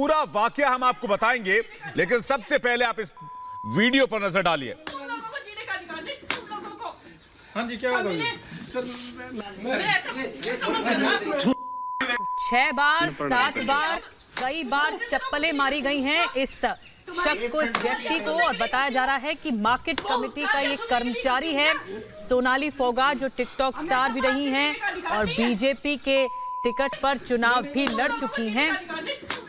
पूरा वाकया हम आपको बताएंगे, लेकिन सबसे पहले आप इस वीडियो पर नजर डालिए। हाँ जी, क्या बात होगी सर? 6 बार 7 बार कई बार चप्पलें मारी गई हैं इस शख्स को, इस व्यक्ति को, और बताया जा रहा है कि मार्केट कमेटी का ये कर्मचारी है। सोनाली फोगाट जो टिकटॉक स्टार भी रही हैं और बीजेपी के टिकट पर चुनाव भी लड़ चुकी हैं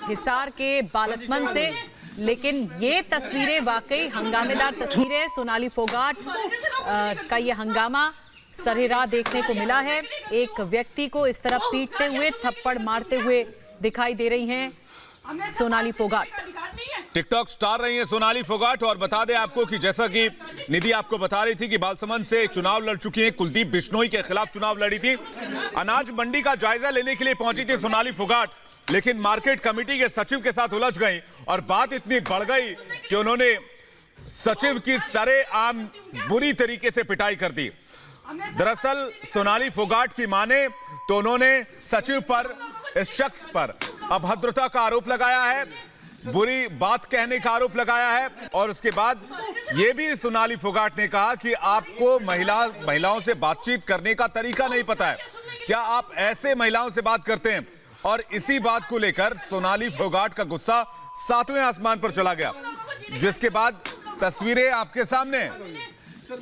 हिसार के बालसमंद से। लेकिन ये तस्वीरें वाकई हंगामेदार तस्वीरें। सोनाली फोगाट का ये हंगामा सरेराह देखने को मिला है। एक व्यक्ति को इस तरह पीटते हुए, थप्पड़ मारते हुए दिखाई दे रही हैं सोनाली फोगाट। टिकटॉक स्टार रही है सोनाली फोगाट। और बता दें आपको कि जैसा कि निधि आपको बता रही थी कि बालसमंद से चुनाव लड़ चुकी हैं, कुलदीप बिश्नोई के खिलाफ चुनाव लड़ी थी। अनाज मंडी का जायजा लेने के लिए पहुंची थी सोनाली फोगाट, लेकिन मार्केट कमेटी के सचिव के साथ उलझ गई और बात इतनी बढ़ गई कि उन्होंने सचिव की सरेआम बुरी तरीके से पिटाई कर दी। दरअसल सोनाली फोगाट की माने तो उन्होंने सचिव पर, इस शख्स पर अभद्रता का आरोप लगाया है, बुरी बात कहने का आरोप लगाया है। और उसके बाद यह भी सोनाली फोगाट ने कहा कि आपको महिलाओं से बातचीत करने का तरीका नहीं पता है, क्या आप ऐसे महिलाओं से बात करते हैं? और इसी बात को लेकर सोनाली फोगाट का गुस्सा 7वें आसमान पर चला गया, जिसके बाद तस्वीरें आपके सामने हैं।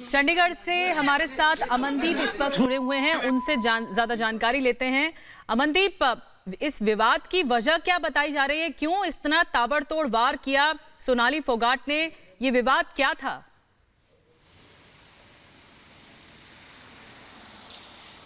चंडीगढ़ से हमारे साथ अमनदीप इस वक्त जुड़े हुए हैं, उनसे ज्यादा जानकारी लेते हैं। अमनदीप, इस विवाद की वजह क्या बताई जा रही है? क्यों इतना ताबड़तोड़ वार किया सोनाली फोगाट ने? ये विवाद क्या था?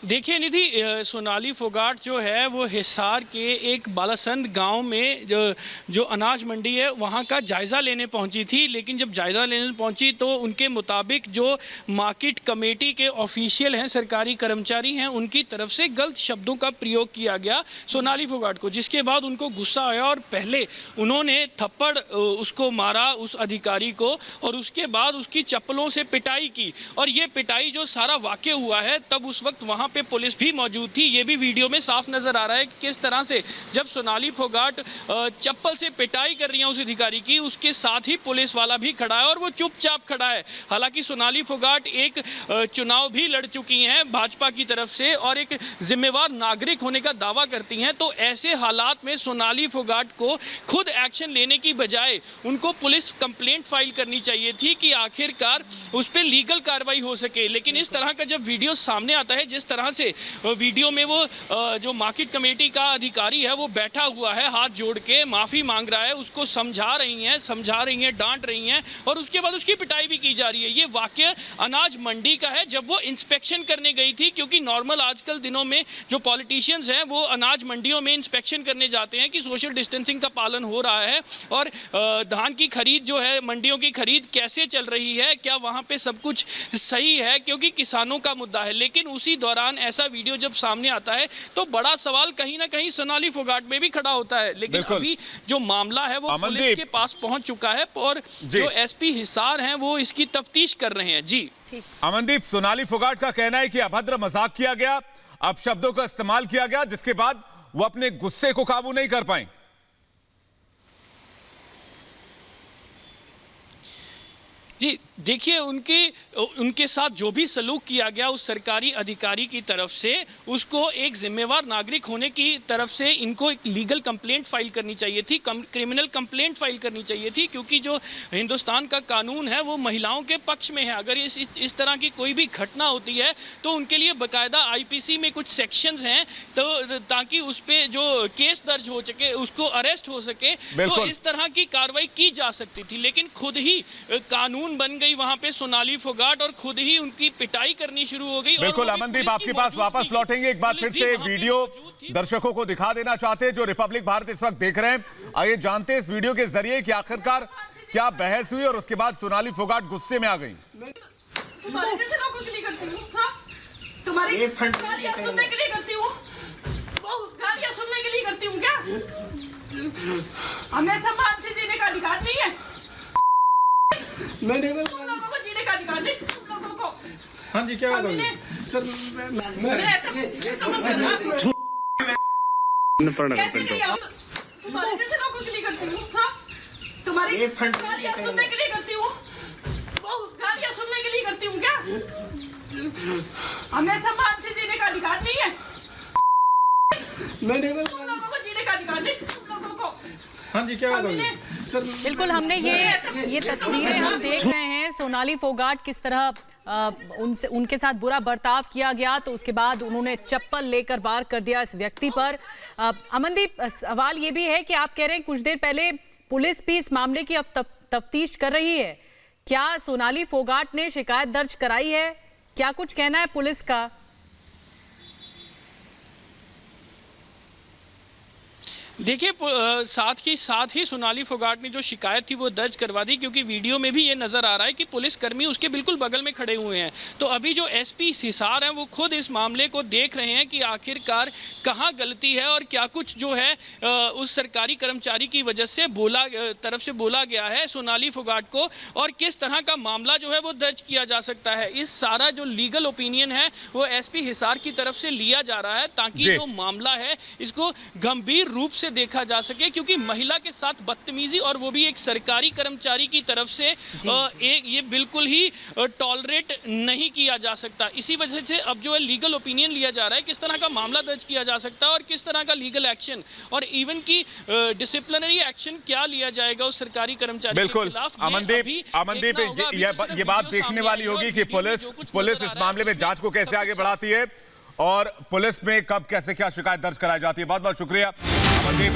देखिए निधि, सोनाली फोगाट जो है वो हिसार के एक बालासंद गांव में जो अनाज मंडी है वहां का जायज़ा लेने पहुंची थी। लेकिन जब जायज़ा लेने पहुंची तो उनके मुताबिक जो मार्केट कमेटी के ऑफिशियल हैं, सरकारी कर्मचारी हैं, उनकी तरफ से गलत शब्दों का प्रयोग किया गया सोनाली फोगाट को, जिसके बाद उनको गुस्सा आया और पहले उन्होंने थप्पड़ उसको मारा, उस अधिकारी को, और उसके बाद उसकी चप्पलों से पिटाई की। और ये पिटाई जो सारा वाक़या हुआ है, तब उस वक्त वहाँ पे पुलिस भी मौजूद थी। ये भी वीडियो में साफ नजर आ रहा है कि किस तरह से जब सोनाली फोगाट चप्पल से पिटाई कर रही है उस अधिकारी की, उसके साथ ही पुलिस वाला भी खड़ा है और वो चुपचाप खड़ा है। हालांकि सोनाली फोगाट एक चुनाव भी लड़ चुकी हैं भाजपा की तरफ से और एक जिम्मेवार नागरिक होने का दावा करती हैं, तो ऐसे हालात में सोनाली फोगाट को खुद एक्शन लेने की बजाय उनको पुलिस कंप्लेंट फाइल करनी चाहिए थी कि आखिरकार उस पर लीगल कार्रवाई हो सके। लेकिन इस तरह का जब वीडियो सामने आता है, जिस तरह से वीडियो में वो जो मार्केट कमेटी का अधिकारी है वो बैठा हुआ है, हाथ जोड़ के माफी मांग रहा है, उसको समझा रही हैं, डांट रही हैं, और उसके बाद उसकी पिटाई भी की जा रही है। ये वाकया अनाज मंडी का है, जब वो इंस्पेक्शन करने गई थी। क्योंकि नॉर्मल आजकल दिनों में जो पॉलिटिशियंस हैं वो अनाज मंडियों में इंस्पेक्शन करने जाते हैं कि सोशल डिस्टेंसिंग का पालन हो रहा है और धान की खरीद जो है, मंडियों की खरीद कैसे चल रही है, क्या वहाँ पे सब कुछ सही है, क्योंकि किसानों का मुद्दा है। लेकिन उसी दौरान ऐसा वीडियो जब सामने आता है तो बड़ा सवाल कहीं ना कहीं सोनाली फोगाट में भी खड़ा होता है। लेकिन अभी जो मामला है वो पुलिस के पास पहुंच चुका है और जो एसपी हिसार हैं वो इसकी तफ्तीश कर रहे हैं। जी अमनदीप, सोनाली फोगाट का कहना है कि अभद्र मजाक किया गया, अपशब्दों का इस्तेमाल किया गया, जिसके बाद वो अपने गुस्से को काबू नहीं कर पाए। जी देखिए, उनके साथ जो भी सलूक किया गया उस सरकारी अधिकारी की तरफ से, उसको एक जिम्मेवार नागरिक होने की तरफ से इनको एक लीगल कंप्लेंट फाइल करनी चाहिए थी, क्रिमिनल कंप्लेंट फाइल करनी चाहिए थी। क्योंकि जो हिंदुस्तान का कानून है वो महिलाओं के पक्ष में है। अगर इस तरह की कोई भी घटना होती है तो उनके लिए बाकायदा आईपीसी में कुछ सेक्शंस हैं, तो ताकि उस पर जो केस दर्ज हो सके, उसको अरेस्ट हो सके, तो इस तरह की कार्रवाई की जा सकती थी। लेकिन खुद ही कानून बन गई वहां पे सोनाली फोगाट और खुद ही उनकी पिटाई करनी शुरू हो गई। बिल्कुल अमनदीप, आपके पास वापस लौटेंगे। एक बार फिर से वीडियो दर्शकों को दिखा देना चाहते हैं जो रिपब्लिक भारत इस वक्त देख रहे हैं। आइए जानते हैं इस वीडियो के जरिए कि आखिरकार क्या बहस हुई और उसके बाद सोनाली फोगाट गुस्से में आ गई। तुम्हारी गालियां सुनने के लिए करती हूँ, गालियां सुनने के लिए करती हूँ क्या? हमें सम्मान से जीने का अधिकार नहीं है। तुम लोगों को जीने का अधिकार नहीं, तुम लोगों को। हाँ जी, क्या बात होगी सर? कैसे नहीं? तुम्हारे जैसे लोग लोगों के लिए करती हूँ? हाँ? तुम्हारी गालियाँ सुनने के लिए करती हूँ? गालियाँ सुनने के लिए करती हूँ क्या? हमें सम्मान से जीने का अधिकार नहीं है। तुम लोगों को जीने का अधिकार नहीं, तुम लोगों को। हाँ जी, क्या बात होगी? सर, बिल्कुल, हमने ये तस्वीरें हम देख रहे हैं सोनाली फोगाट किस तरह उनके साथ बुरा बर्ताव किया गया, तो उसके बाद उन्होंने चप्पल लेकर वार कर दिया इस व्यक्ति पर। अमनदीप, सवाल ये भी है कि आप कह रहे हैं कुछ देर पहले पुलिस भी इस मामले की अब तफ्तीश कर रही है, क्या सोनाली फोगाट ने शिकायत दर्ज कराई है? क्या कुछ कहना है पुलिस का? देखिए, साथ ही सोनाली फोगाट ने जो शिकायत थी वो दर्ज करवा दी, क्योंकि वीडियो में भी ये नजर आ रहा है कि पुलिसकर्मी उसके बिल्कुल बगल में खड़े हुए हैं। तो अभी जो एसपी हिसार हैं वो खुद इस मामले को देख रहे हैं कि आखिरकार कहाँ गलती है और क्या कुछ जो है उस सरकारी कर्मचारी की वजह से तरफ से बोला गया है सोनाली फोगाट को, और किस तरह का मामला जो है वो दर्ज किया जा सकता है। इस सारा जो लीगल ओपिनियन है वो एसपी हिसार की तरफ से लिया जा रहा है, ताकि जो मामला है इसको गंभीर रूप से देखा जा सके, क्योंकि महिला के साथ बदतमीजी और वो भी एक सरकारी कर्मचारी की तरफ से ये बिल्कुल ही टॉलरेट नहीं किया जा सकता। इसी वजह से अब जो है लीगल ओपिनियन लिया जा रहा है, किस तरह का मामला दर्ज किया जा सकता है और किस तरह का लीगल एक्शन और इवन की डिसिप्लिनरी एक्शन क्या लिया जाएगा उस सरकारी कर्मचारी के खिलाफ। अमनदीप, ये बात देखने वाली होगी कि पुलिस इस मामले में जांच को कैसे आगे बढ़ाती है और पुलिस में कब कैसे क्या शिकायत दर्ज कराई जाती है। बहुत बहुत शुक्रिया अमनदीप।